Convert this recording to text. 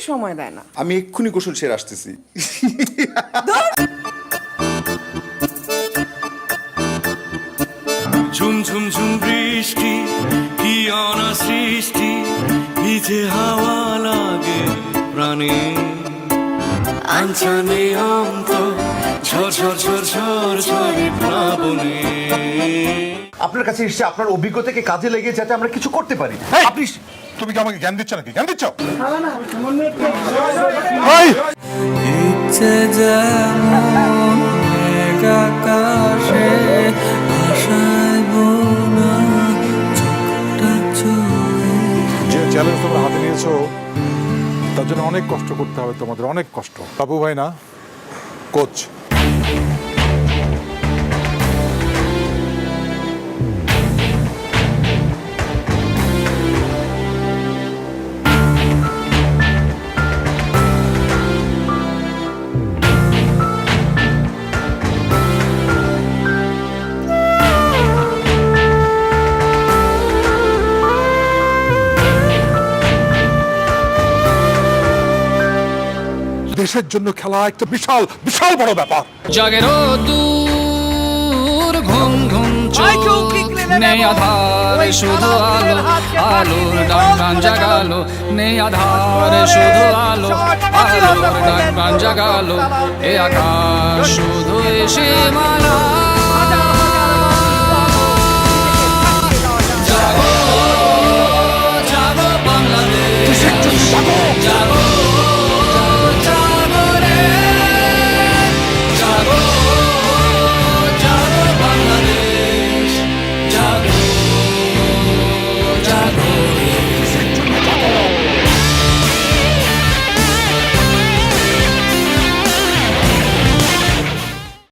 সময় দেয় না। আমি এক্ষুনি গোসল সেরে আসতেছি। ঝুম ঝুম ঝুম বৃষ্টি কি অনা সৃষ্টি ভিজে হাওয়া লাগে প্রাণে আঞ্চানে অন্ত ঝড় ঝড় ঝড় ঝড় ঝড়ে প্লাবনে। আপনার কাছে এসে আপনার অভিজ্ঞতাকে কাজে লেগে যাতে আমরা কিছু করতে পারি। আপনি তুমি কি আমাকে জ্ঞান দিচ্ছ নাকি? জ্ঞান দিচ্ছ? ইচ্ছে যেমন মেঘ আকাশে ভাসাইব না চোখটা ছুঁয়ে। যে চ্যালেঞ্জ তোমরা হাতে নিয়েছো তার জন্য অনেক কষ্ট করতে হবে তোমাদের, অনেক কষ্ট। বাবু ভাই না, কোচ। দেশের জন্য খেলা একটা বিশাল বিশাল বড় ব্যাপার। জাগেরো দূর ঘুম ঘুম চোখ নেই আধারে শুধু আলো, আলোর ডাক প্রাণ জাগালো। নেই আধারে শুধু আলো, আলোর ডাক প্রাণ জাগালো। এ আকাশ শুধু এসে মালা